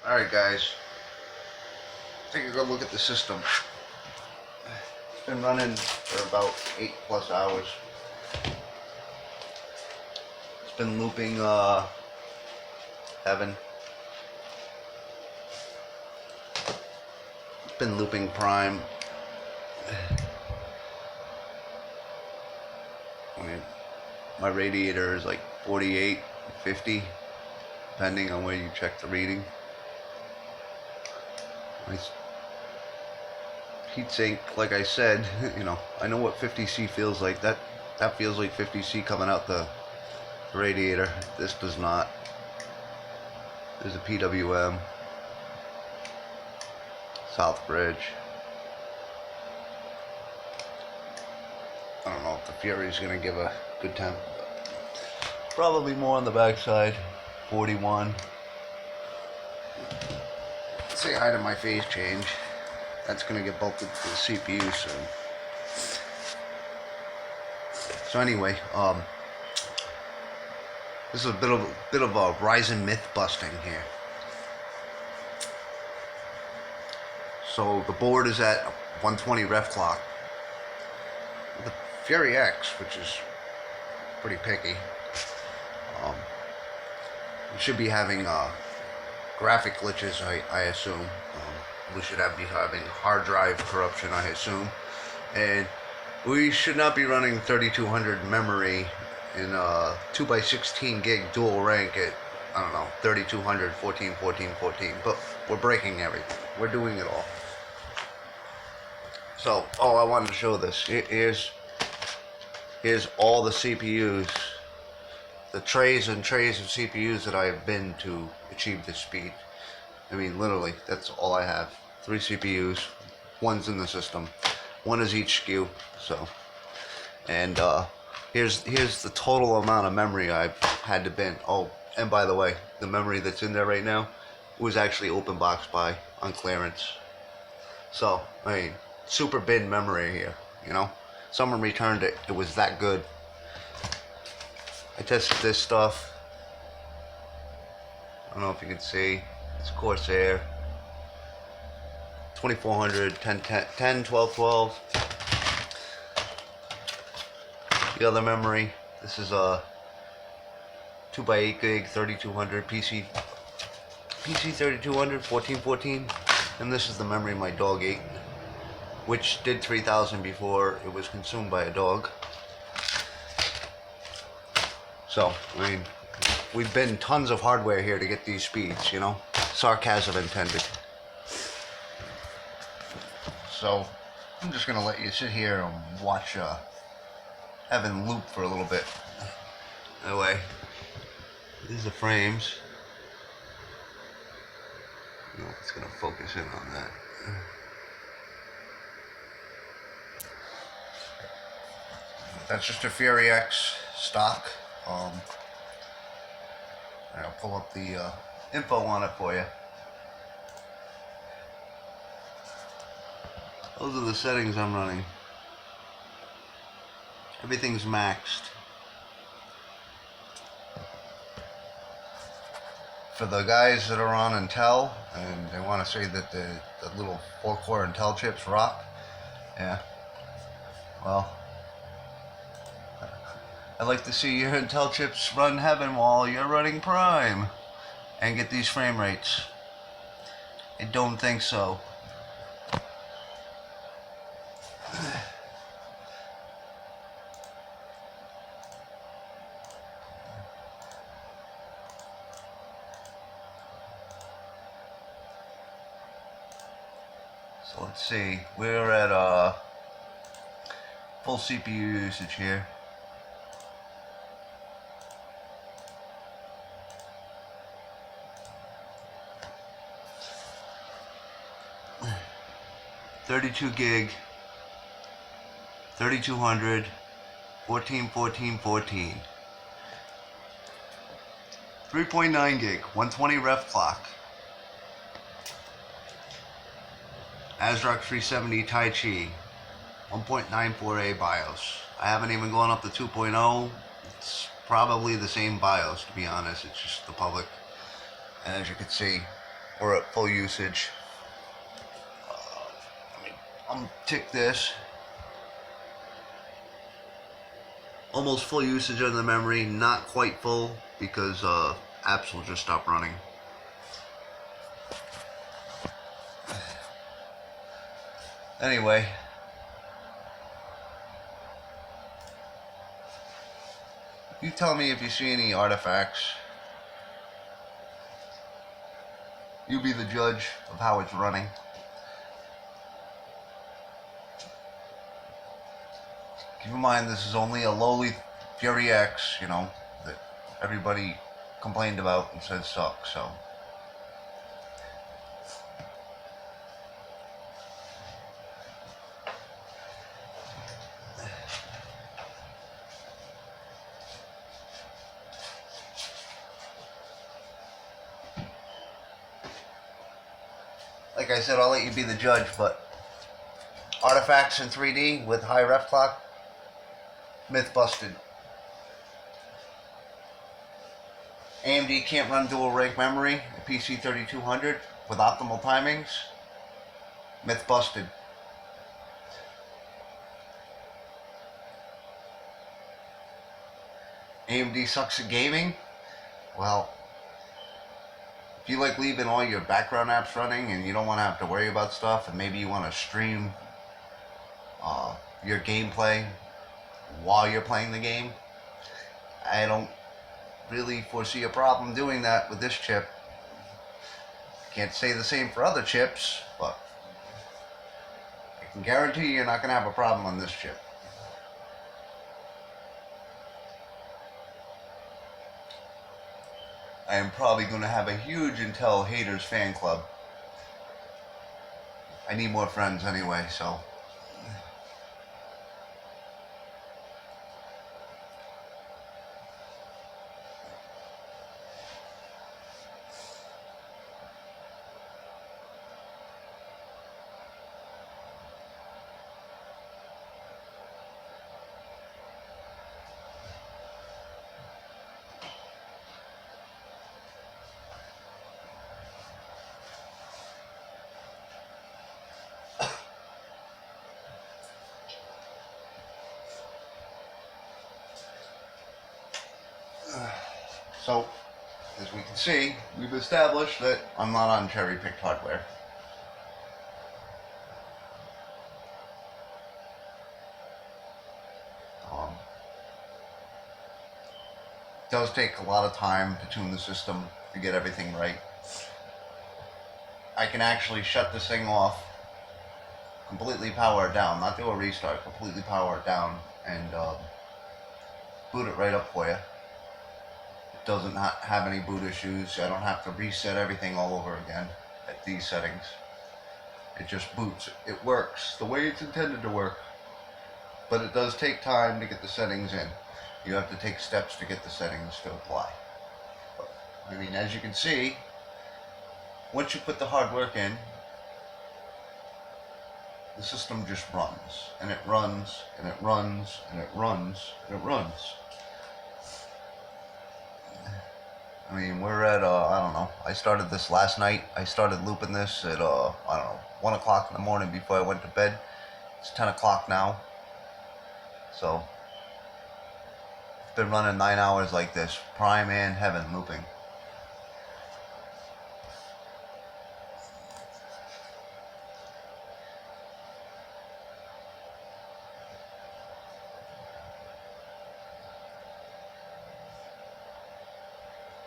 Alright guys, take a good look at the system. It's been running for about 8+ hours. It's been looping Heaven. It's been looping Prime. I mean, my radiator is like 48, 50, depending on where you check the reading. My heatsink, like I said, you know, I know what 50C feels like. That feels like 50C coming out the radiator. This does not. There's a PWM. South Bridge. I don't know if the Fury's gonna give a good temp. Probably more on the backside. 41. Say hi to my phase change. That's gonna get bolted to the CPU soon. So anyway, this is a bit of a Ryzen myth busting here. So the board is at 120 ref clock. The Fury X, which is pretty picky, we should be having graphic glitches, I assume. We should be having hard drive corruption, I assume. And we should not be running 3200 memory in 2x16 gig dual rank at, I don't know, 3200, 14, 14, 14. But we're breaking everything. We're doing it all. So, I wanted to show this. Here's all the CPUs, the trays and trays of CPUs that I have been to achieve this speed. I mean, literally, that's all I have. 3 CPUs, one's in the system, one is each SKU. So, and here's the total amount of memory I've had to bin. Oh, and by the way, the memory that's in there right now was actually open box buy on clearance. So, I mean, super bin memory here, you know. Someone returned it. It was that good. I tested this stuff. I don't know if you can see. It's Corsair. 2400, 10, 12, 12. The other memory. This is a 2x8 gig, 3200 PC 3200, 1414. And this is the memory my dog ate, which did 3000 before it was consumed by a dog. So, I mean, we've been tons of hardware here to get these speeds, you know? Sarcasm intended. So, I'm just gonna let you sit here and watch Heaven loop for a little bit. Anyway, these are the frames. You know, it's gonna focus in on that. That's just a Fury X stock. I'll pull up the info on it for you. Those are the settings I'm running. Everything's maxed. For the guys that are on Intel and they want to say that the little 4-core Intel chips rock, yeah, well, I'd like to see your Intel chips run Heaven while you're running Prime and get these frame rates. I don't think so. So let's see, we're at full CPU usage here. .32 gig, 3200, 14, 14, 14. 3.9 gig, 120 ref clock. ASRock 370 Tai Chi, 1.94A BIOS. I haven't even gone up to 2.0. It's probably the same BIOS, to be honest. It's just the public. And as you can see, or at full usage. I'm tick this. Almost full usage of the memory, not quite full because apps will just stop running. Anyway, you tell me if you see any artifacts. You be the judge of how it's running. Keep in mind this is only a lowly Fury X, you know, that everybody complained about and said sucks, so. Like I said, I'll let you be the judge, but artifacts in 3D with high ref clock, myth busted. AMD can't run dual rank memory at PC 3200 with optimal timings, myth busted. AMD sucks at gaming? Well, if you like leaving all your background apps running and you don't want to have to worry about stuff, and maybe you want to stream your gameplay while you're playing the game, I don't really foresee a problem doing that with this chip. Can't say the same for other chips, but I can guarantee you're not going to have a problem on this chip. I am probably going to have a huge Intel haters fan club. I need more friends anyway, so. So, as we can see, we've established that I'm not on cherry-picked hardware. It does take a lot of time to tune the system to get everything right. I can actually shut this thing off, completely power it down, not do a restart, completely power it down, and boot it right up for you. Doesn't have any boot issues. I don't have to reset everything all over again at these settings. It just boots. It works the way it's intended to work, but it does take time to get the settings in. You have to take steps to get the settings to apply. But, I mean, as you can see, once you put the hard work in, the system just runs, and it runs, and it runs, and it runs, and it runs. I mean, we're at, I don't know, I started this last night. I started looping this at, I don't know, 1 o'clock in the morning before I went to bed. It's 10 o'clock now. So, it's been running 9 hours like this. Prime and heaven looping.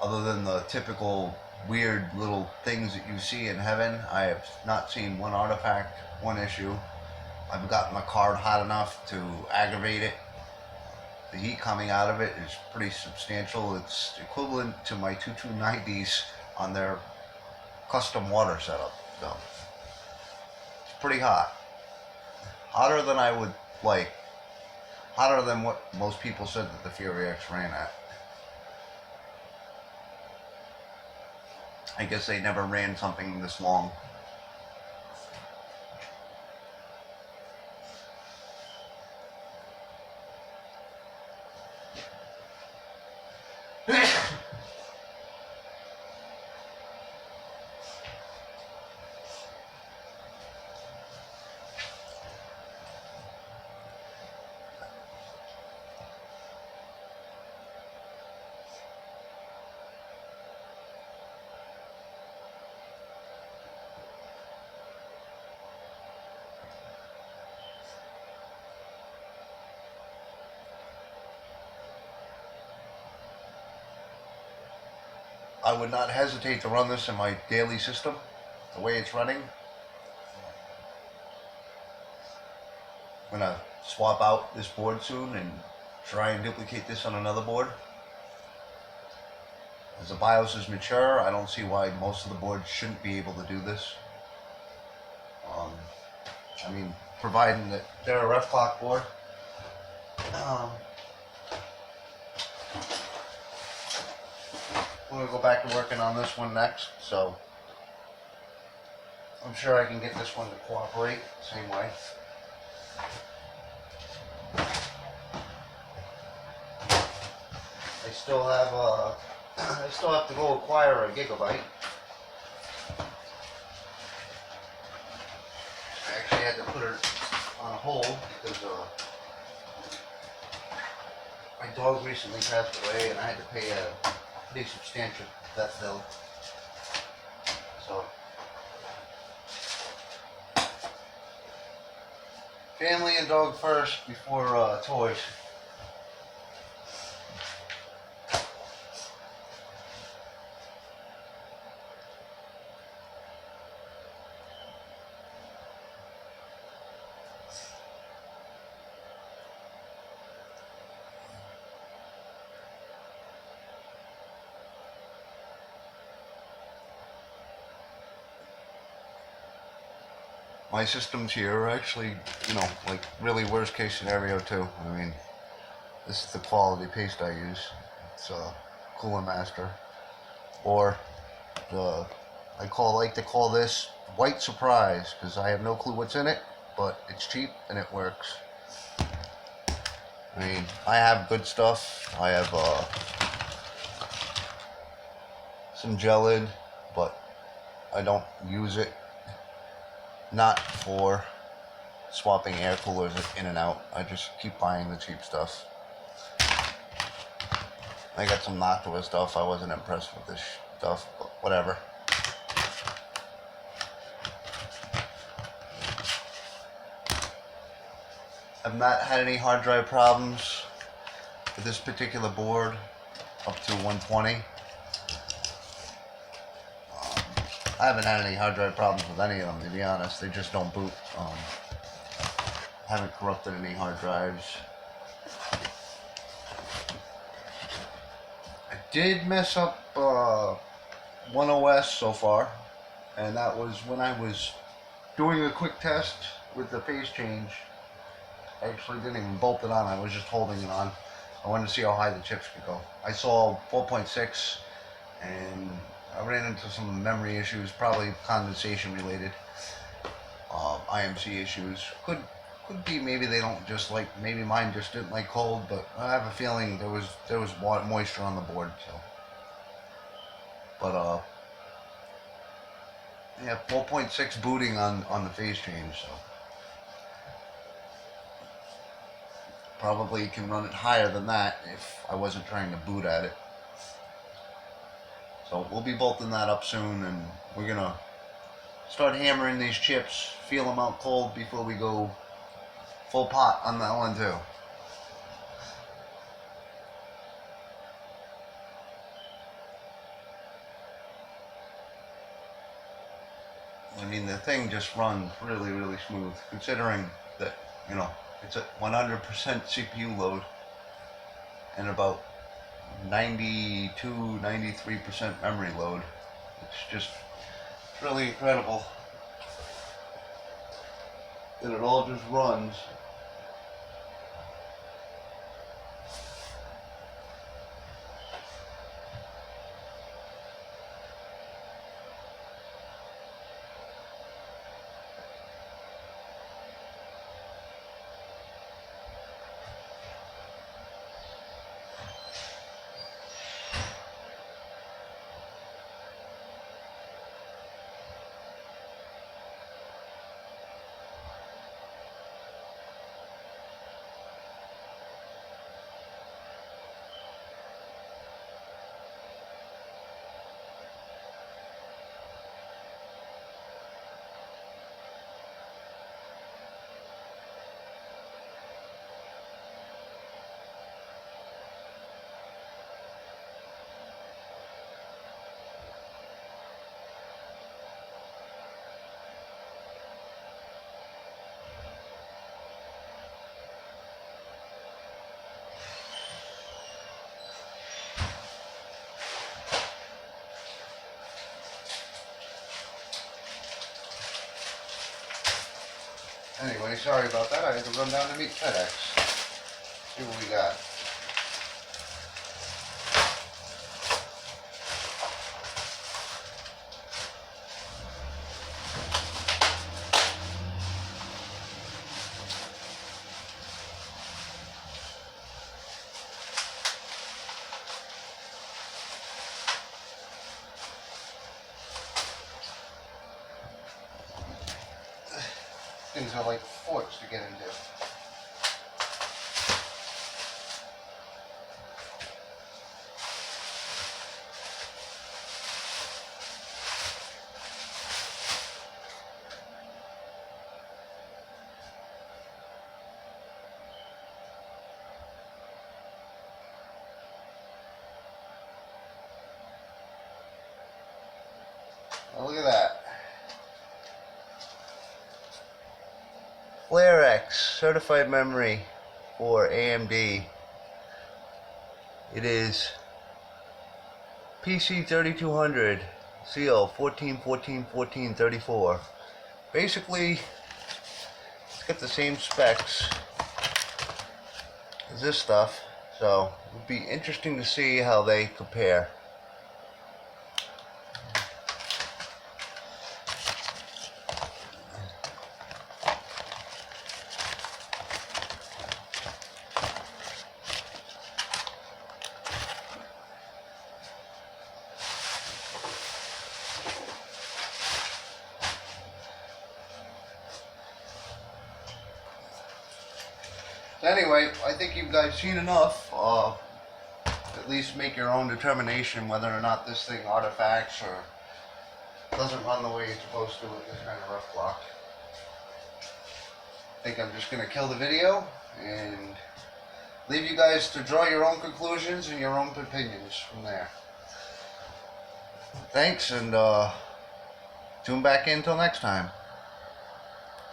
Other than the typical weird little things that you see in heaven, I have not seen one artifact, one issue. I've gotten the card hot enough to aggravate it. The heat coming out of it is pretty substantial. It's equivalent to my 2290s on their custom water setup. So it's pretty hot. Hotter than I would like. Hotter than what most people said that the Fury X ran at. I guess they never ran something this long. I would not hesitate to run this in my daily system, the way it's running. I'm gonna swap out this board soon and try and duplicate this on another board. As the BIOS is mature, I don't see why most of the boards shouldn't be able to do this. I mean, providing that they're a Overclock board. We're gonna go back to working on this one next, so I'm sure I can get this one to cooperate the same way. I still have to go acquire a gigabyte. I actually had to put it on hold because my dog recently passed away and I had to pay a pretty substantial vet bill. So, family and dog first before toys. My systems here are actually, like really worst case scenario too. I mean, this is the quality paste I use. It's a Cooler Master, or I like to call this White Surprise because I have no clue what's in it, but it's cheap and it works. I mean, I have good stuff. I have some gelid, but I don't use it. Not for swapping air coolers in and out. I just keep buying the cheap stuff. I got some Noctua stuff. I wasn't impressed with this stuff, but whatever. I've not had any hard drive problems with this particular board up to 120. I haven't had any hard drive problems with any of them, to be honest. They just don't boot. Haven't corrupted any hard drives. I did mess up one OS so far, and that was when I was doing a quick test with the phase change. I actually didn't even bolt it on, I was just holding it on. I wanted to see how high the chips could go. I saw 4.6 and I ran into some memory issues, probably condensation related. IMC issues. Could be maybe they don't just like, maybe mine just didn't like cold, but I have a feeling there was moisture on the board, so. But yeah, 4.6 booting on the phase change, so. Probably can run it higher than that if I wasn't trying to boot at it. So we'll be bolting that up soon, and we're gonna start hammering these chips, feel them out cold before we go full pot on that one too. I mean, the thing just runs really, really smooth, considering that, it's at 100% CPU load and about 92-93% memory load. It's really incredible that it all just runs. Anyway, sorry about that. I had to run down to meet FedEx. See what we got. Things are like forts to get into. Oh, look at that. Flare X certified memory for AMD. It is PC 3200 CO 14141434. Basically, it's got the same specs as this stuff, so it would be interesting to see how they compare. Anyway, I think you guys seen enough. At least make your own determination whether or not this thing artifacts or doesn't run the way it's supposed to with this kind of rough clock. I think I'm just going to kill the video and leave you guys to draw your own conclusions and your own opinions from there. Thanks, and tune back in until next time.